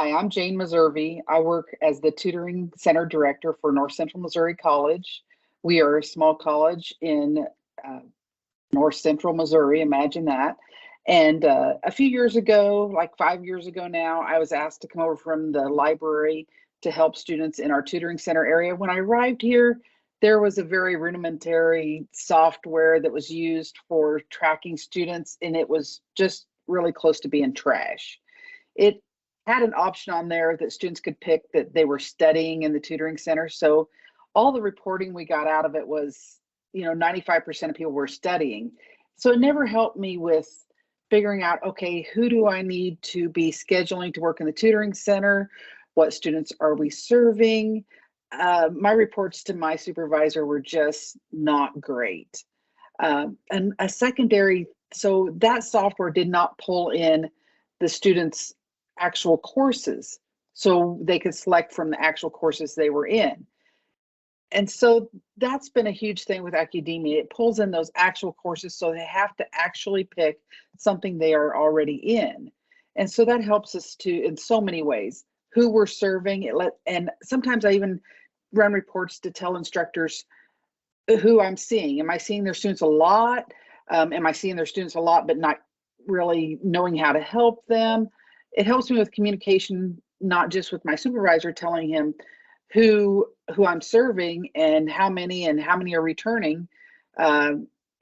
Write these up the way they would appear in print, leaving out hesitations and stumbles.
Hi, I'm Jayne Meservey. I work as the Tutoring Center Director for North Central Missouri College. We are a small college in uh, North Central Missouri, imagine that. And a few years ago, like 5 years ago now, I was asked to come over from the library to help students in our tutoring center area. When I arrived here, there was a very rudimentary software that was used for tracking students, and it was just really close to being trash. It had an option on there that students could pick that they were studying in the tutoring center. So all the reporting we got out of it was, 95% of people were studying. So it never helped me with figuring out, okay, who do I need to be scheduling to work in the tutoring center? What students are we serving? My reports to my supervisor were just not great. And a secondary, so that software did not pull in the students' actual courses, so they could select from the actual courses they were in. And so that's been a huge thing with Accudemia. It pulls in those actual courses, so they have to actually pick something they are already in. And so that helps us to, in so many ways, who we're serving. And sometimes I even run reports to tell instructors who I'm seeing. Am I seeing their students a lot? Am I seeing their students a lot, but not really knowing how to help them? It helps me with communication, not just with my supervisor, telling him who I'm serving and how many are returning,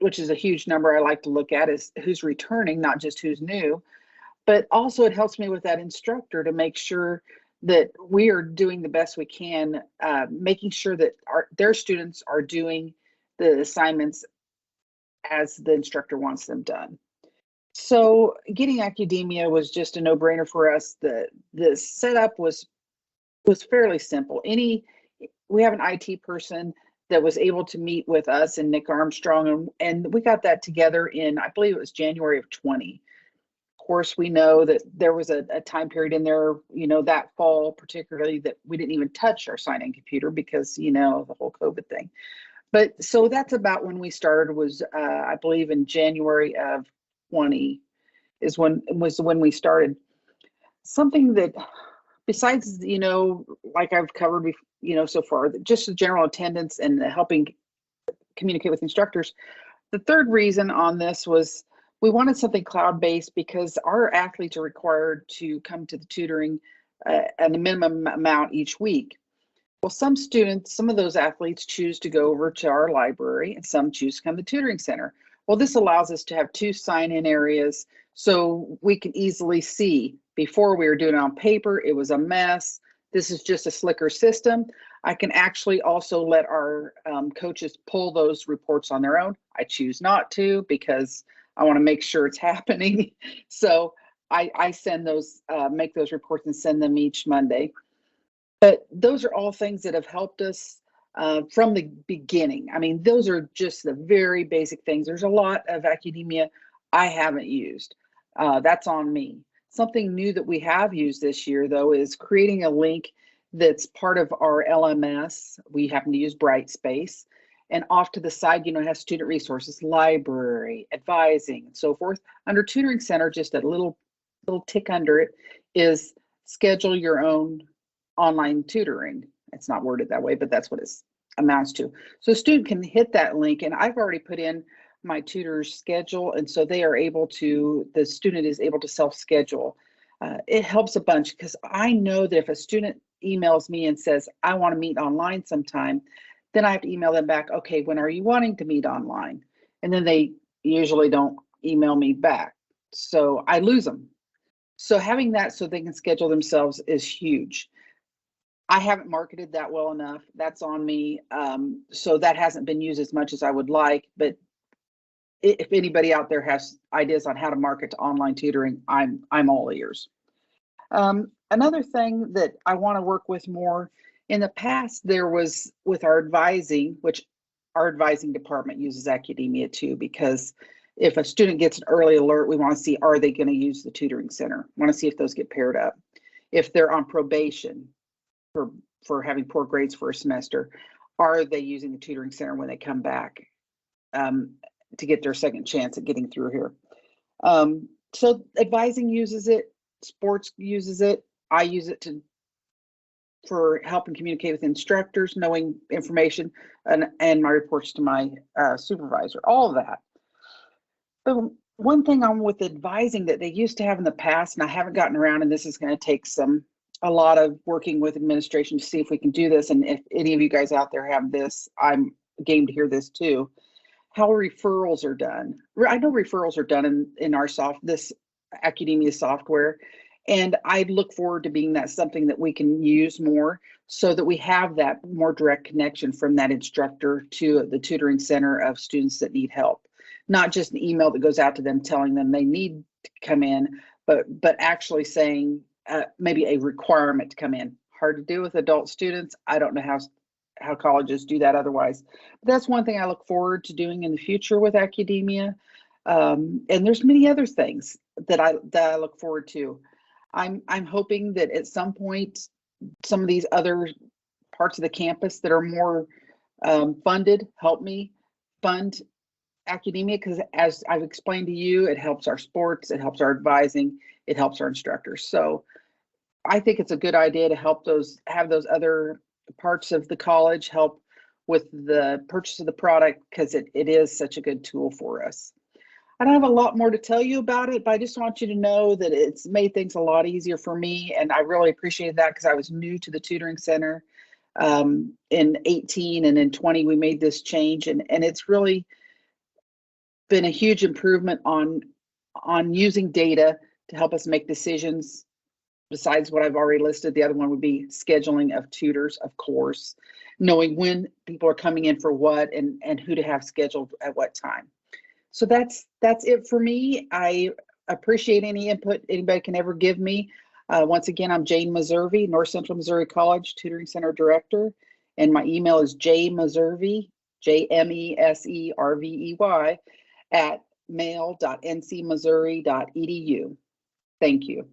which is a huge number I like to look at, is who's returning, not just who's new. But also it helps me with that instructor to make sure that we are doing the best we can, making sure that their students are doing the assignments as the instructor wants them done. So getting Accudemia was just a no-brainer for us. The setup was fairly simple. We have an IT person that was able to meet with us and Nick Armstrong, and we got that together in, I believe it was January of 20. Of course, we know that there was a time period in there, that fall particularly, that we didn't even touch our sign-in computer because, the whole COVID thing. But so that's about when we started, was I believe in January of 20 was when we started. Something that, besides, like I've covered, so far, just the general attendance and helping communicate with instructors. The third reason on this was we wanted something cloud-based because our athletes are required to come to the tutoring at a minimum amount each week. Well, some of those athletes choose to go over to our library and some choose to come to the tutoring center. Well, this allows us to have two sign-in areas so we can easily see. Before, we were doing it on paper, it was a mess. This is just a slicker system. I can actually also let our coaches pull those reports on their own. I choose not to because I want to make sure it's happening. So I send those, make those reports and send them each Monday. But those are all things that have helped us from the beginning. I mean, those are just the very basic things. There's a lot of Accudemia I haven't used. That's on me. Something new that we have used this year, though, is creating a link that's part of our LMS. We happen to use Brightspace. And off to the side, it has student resources, library, advising, and so forth. Under Tutoring Center, just a little tick under it is schedule your own online tutoring. It's not worded that way, but that's what it amounts to. So a student can hit that link, and I've already put in my tutor's schedule, and so the student is able to self-schedule. It helps a bunch because I know that if a student emails me and says, I want to meet online sometime, then I have to email them back, okay, when are you wanting to meet online? And then they usually don't email me back. So I lose them. So having that so they can schedule themselves is huge. I haven't marketed that well enough. That's on me. So that hasn't been used as much as I would like. But if anybody out there has ideas on how to market to online tutoring, I'm all ears. Another thing that I want to work with more, in the past, there was with our advising, which our advising department uses Accudemia too, because if a student gets an early alert, we want to see, are they going to use the tutoring center? We want to see if those get paired up. If they're on probation for having poor grades for a semester, are they using the tutoring center when they come back to get their second chance at getting through here? So advising uses it, sports uses it, I use it for helping communicate with instructors, knowing information, and my reports to my supervisor, all of that. But one thing on with advising that they used to have in the past, and I haven't gotten around, and this is going to take a lot of working with administration to see if we can do this. And if any of you guys out there have this, I'm game to hear this too. How referrals are done. I know referrals are done in our this Accudemia software, and I look forward to being that something that we can use more so that we have that more direct connection from that instructor to the tutoring center of students that need help. Not just an email that goes out to them telling them they need to come in, but actually saying maybe a requirement to come in. Hard to do with adult students. I don't know how colleges do that otherwise. But that's one thing I look forward to doing in the future with Accudemia. And there's many other things that I look forward to. I'm hoping that at some point, some of these other parts of the campus that are more funded help me fund Accudemia, because as I've explained to you, it helps our sports, it helps our advising, it helps our instructors. So I think it's a good idea to have those other parts of the college help with the purchase of the product, because it is such a good tool for us. I don't have a lot more to tell you about it, but I just want you to know that it's made things a lot easier for me, and I really appreciate that because I was new to the tutoring center in 18, and in 20 we made this change, and it's really been a huge improvement on using data to help us make decisions. Besides what I've already listed, the other one would be scheduling of tutors, of course, knowing when people are coming in for what and who to have scheduled at what time. So that's it for me. I appreciate any input anybody can ever give me. Once again, I'm Jayne Meservey, North Central Missouri College Tutoring Center Director, and my email is jmeservey, JMeservey, at mail.ncmissouri.edu. Thank you.